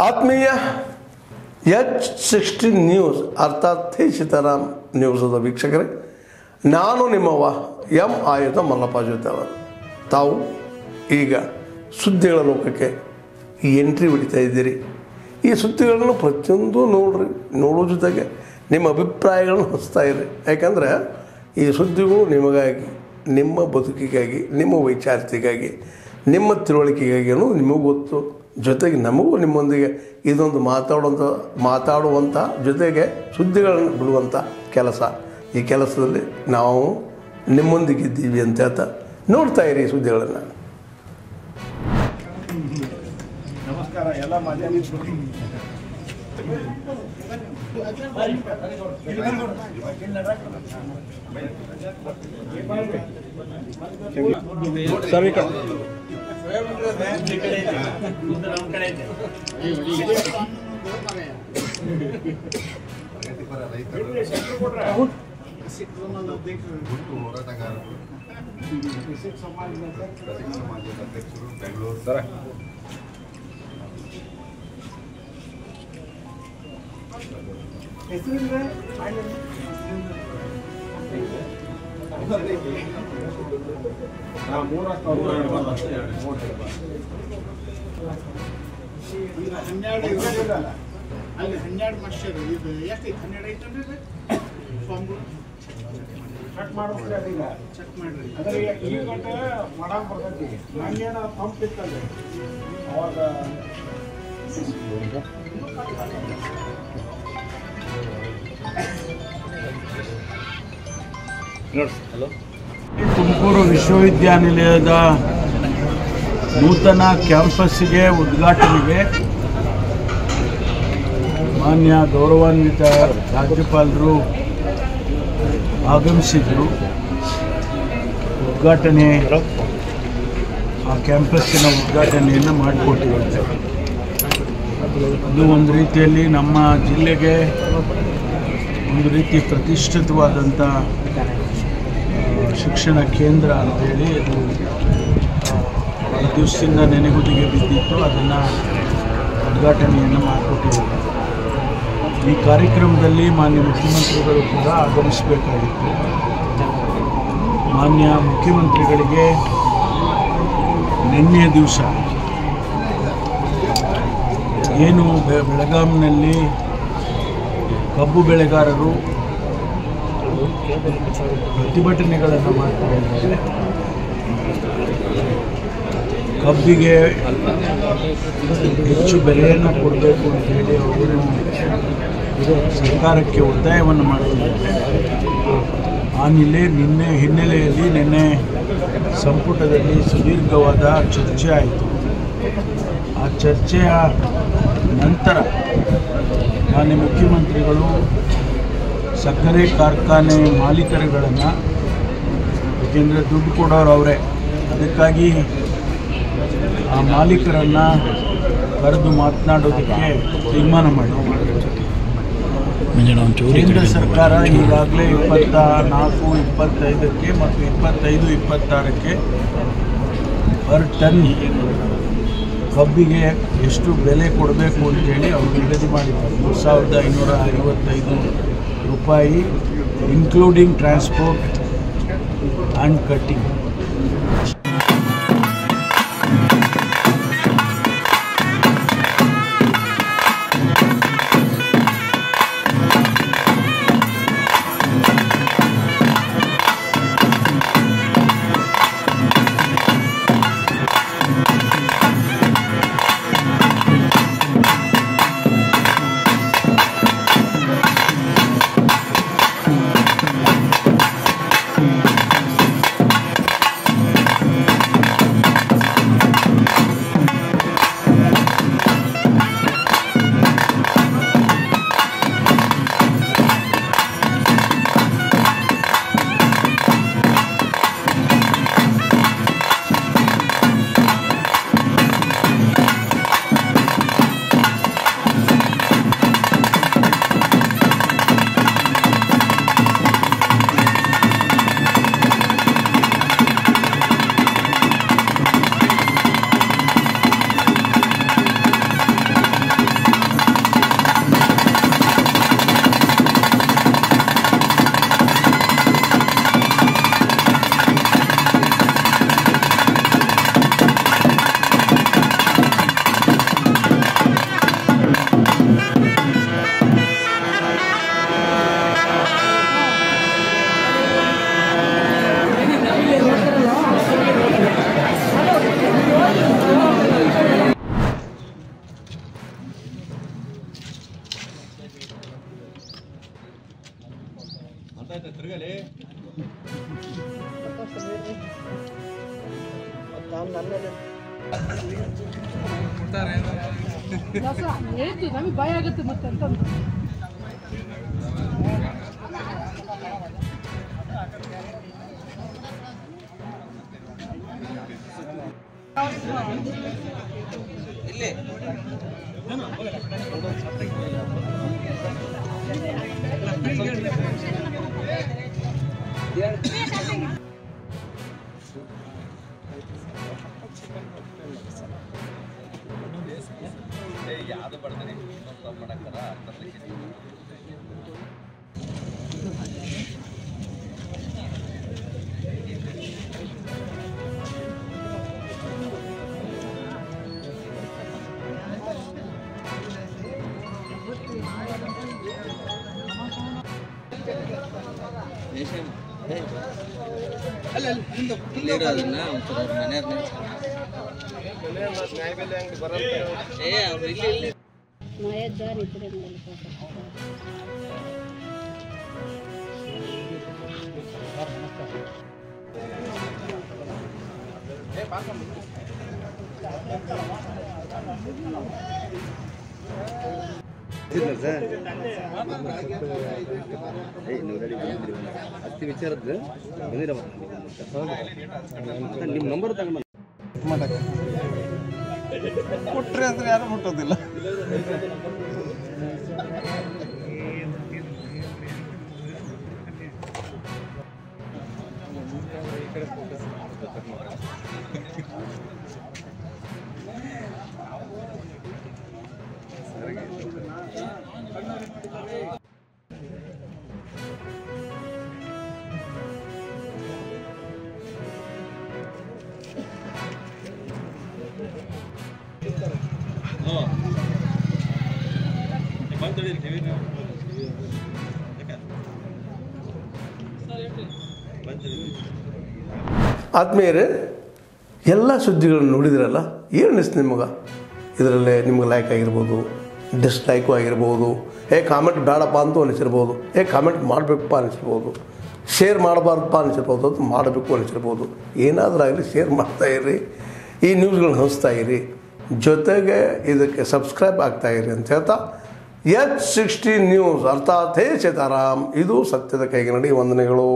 ಆತ್ಮೀಯ H16 news ಅರ್ಥಾತ್ ಸೀತಾರಾಮ್ ನ್ಯೂಸದ ವೀಕ್ಷಕರೇ, ನಾನು ನಿಮ್ಮವ ಎಂ ಆಯುಧ ಮಲ್ಲಪ್ಪ ಜೊತೆ ಅವರು. ತಾವು ಈಗ ಸುದ್ದಿಗಳ ಲೋಕಕ್ಕೆ ಎಂಟ್ರಿ ಹೊಡಿತಾ ಇದ್ದೀರಿ. ಈ ಸುದ್ದಿಗಳನ್ನು ಪ್ರತಿಯೊಂದು ನೋಡೋ ಜೊತೆಗೆ ನಿಮ್ಮ ಅಭಿಪ್ರಾಯಗಳನ್ನು ಹಂಚ್ತಾ ಇರಿ. ಯಾಕಂದರೆ ಈ ಸುದ್ದಿಗಳು ನಿಮಗಾಗಿ, ನಿಮ್ಮ ಬದುಕಿಗಾಗಿ, ನಿಮ್ಮ ವೈಚಾರಿಕೆಗಾಗಿ, ನಿಮ್ಮ ತಿಳುವಳಿಕೆಗಾಗಿಯೂ ನಿಮಗೂ ಗೊತ್ತು. ಜೊತೆಗೆ ನಮಗೂ ನಿಮ್ಮೊಂದಿಗೆ ಇದೊಂದು ಮಾತಾಡುವಂಥ ಜೊತೆಗೆ ಸುದ್ದಿಗಳನ್ನು ಬಿಡುವಂಥ ಕೆಲಸ. ಈ ಕೆಲಸದಲ್ಲಿ ನಾವು ನಿಮ್ಮೊಂದಿಗಿದ್ದೀವಿ ಅಂತ ಹೇಳ್ತಾ ನೋಡ್ತಾ ಇರಿ ಈ ಸುದ್ದಿಗಳನ್ನು. ನಮಸ್ಕಾರ ಎಲ್ಲ ಮಾಧ್ಯಮ ಅಲ್ಲಿ 12 ಮಾಸ್ಟರ್ ಇದು ಎಷ್ಟು 12 ಐತಂದ್ರೆ ಫಾರ್ಮ್ಗಳು ಚೆಕ್ ಮಾಡ್ಬಿಡ್ರಿ. ಅದೀಗ ಚೆಕ್ ಮಾಡ್ರಿ. ಅದ್ರ ಈ ಗಂಟೆ ಮಾಡಾಕ್ ಬರ್ತೈತಿ. ನಂಗೇನ ಪಂಪ್ ಇತ್ತಲ್ಲ ಅವಾಗ ತುಮಕೂರು ವಿಶ್ವವಿದ್ಯಾನಿಲಯದ ನೂತನ ಕ್ಯಾಂಪಸ್ಸಿಗೆ ಉದ್ಘಾಟನೆಗೆ ಮಾನ್ಯ ಗೌರವಾನ್ವಿತ ರಾಜ್ಯಪಾಲರು ಆಗಮಿಸಿದರು. ಉದ್ಘಾಟನೆ ಆ ಕ್ಯಾಂಪಸ್ಸಿನ ಉದ್ಘಾಟನೆಯನ್ನು ಮಾಡಿಕೊಟ್ಟಿದ್ದಾರೆ. ಅದು ಒಂದು ರೀತಿಯಲ್ಲಿ ನಮ್ಮ ಜಿಲ್ಲೆಗೆ ಒಂದು ರೀತಿ ಪ್ರತಿಷ್ಠಿತವಾದಂಥ ಶಿಕ್ಷಣ ಕೇಂದ್ರ ಅಂತೇಳಿ ಅದು ಭಾಳ ದಿವಸದಿಂದ ನೆನೆಗುದಿಗೆ ಬಿದ್ದಿತ್ತು. ಅದನ್ನು ಉದ್ಘಾಟನೆಯನ್ನು ಮಾಡಿಕೊಟ್ಟಿದ್ದಾರೆ. ಈ ಕಾರ್ಯಕ್ರಮದಲ್ಲಿ ಮಾನ್ಯ ಮುಖ್ಯಮಂತ್ರಿಗಳು ಕೂಡ ಆಗಮಿಸಬೇಕಾಗಿತ್ತು. ಮಾನ್ಯ ಮುಖ್ಯಮಂತ್ರಿಗಳಿಗೆ ನಿನ್ನೆ ದಿವಸ ಏನು ಬೆಳಗಾಂನಲ್ಲಿ ಕಬ್ಬು ಬೆಳೆಗಾರರು ಪ್ರತಿಭಟನೆಗಳನ್ನು ಮಾಡ್ತಾ ಇದ್ದಾರೆ. ಕಬ್ಬಿಗೆ ಹೆಚ್ಚು ಬೆಲೆಯನ್ನು ಕೊಡಬೇಕು ಅಂತ ಹೇಳಿ ಅವರು ಸರ್ಕಾರಕ್ಕೆ ಒತ್ತಾಯವನ್ನು ಮಾಡುತ್ತಿದ್ದಾರೆ. ಆ ಹಿನ್ನೆಲೆಯಲ್ಲಿ ನಿನ್ನೆ ಸಂಪುಟದಲ್ಲಿ ಸುದೀರ್ಘವಾದ ಚರ್ಚೆ ಆಯಿತು. ಆ ಚರ್ಚೆಯ ನಂತರ ಮಾನ್ಯ ಮುಖ್ಯಮಂತ್ರಿಗಳು ಸಕ್ಕರೆ ಕಾರ್ಖಾನೆ ಮಾಲೀಕರುಗಳನ್ನು, ಏಕೆಂದರೆ ದುಡ್ಡು ಕೊಡೋರು ಅವರೇ, ಅದಕ್ಕಾಗಿ ಆ ಮಾಲೀಕರನ್ನು ಕರೆದು ಮಾತನಾಡೋದಕ್ಕೆ ತೀರ್ಮಾನ ಮಾಡಿದರು. ಕೇಂದ್ರ ಸರ್ಕಾರ ಈಗಾಗಲೇ 24, 25 ಮತ್ತು 25, 26 ಪರ್ ಟನ್ ಕಬ್ಬಿಗೆ ಎಷ್ಟು ಬೆಲೆ ಕೊಡಬೇಕು ಅಂತೇಳಿ ಅವರು ನಿಗದಿ ಮಾಡಿದ್ದಾರೆ. 3,555 ರೂಪಾಯಿ, ಇನ್ಕ್ಲೂಡಿಂಗ್ ಟ್ರಾನ್ಸ್ಪೋರ್ಟ್ ಆ್ಯಂಡ್ ಕಟ್ಟಿಂಗ್. ಹೇಳ್ತೀವಿ ನಮಗೆ ಭಯ ಆಗುತ್ತೆ ಮತ್ತೆ ಅಂತ ಯಾವುದು ಬಡ್ದಾನೆ ಮಾಡಕ್ತಾರ ಅದನ್ನ ಅತಿ ವಿಚಾರದ್ದು ನಿಮ್ಮ ನಂಬರ್ ತಗೊಂಡು ಕೊಟ್ರೆ ಅಂದ್ರೆ ಯಾರು ಮುಟ್ಟೋದಿಲ್ಲ. ಆದ್ಮೇಲೆ ಎಲ್ಲ ಸುದ್ದಿಗಳನ್ನು ನೋಡಿದ್ರಲ್ಲ, ಏನು ಅನಿಸ್ತು ನಿಮಗೆ? ಇದರಲ್ಲೇ ನಿಮ್ಗೆ ಲೈಕ್ ಆಗಿರ್ಬೋದು, ಡಿಸ್ಲೈಕು ಆಗಿರ್ಬೋದು, ಕಾಮೆಂಟ್ ಬೇಡಪ್ಪ ಅಂತೂ ಅನಿಸಿರ್ಬೋದು, ಕಾಮೆಂಟ್ ಮಾಡಬೇಕಪ್ಪ ಅನಿಸಿರ್ಬೋದು, ಶೇರ್ ಮಾಡಬಾರ್ದಪ್ಪ ಅನಿಸಿರ್ಬೋದು, ಅದು ಮಾಡಬೇಕು ಅನಿಸಿರ್ಬೋದು. ಏನಾದರೂ ಆಗಲಿ ಶೇರ್ ಮಾಡ್ತಾಯಿರಿ, ಈ ನ್ಯೂಸ್ಗಳನ್ನ ಹಂಚ್ತಾ ಇರಿ, ಜೊತೆಗೆ ಇದಕ್ಕೆ ಸಬ್ಸ್ಕ್ರೈಬ್ ಆಗ್ತಾಯಿರಿ ಅಂತ ಹೇಳ್ತಾ H16 ನ್ಯೂಸ್ ಅರ್ಥಾತ್ ಹೇ ಸೀತಾರಾಮ್, ಇದು ಸತ್ಯದ ಕೈಗೆ ನಡಿ. ವಂದನೆಗಳು.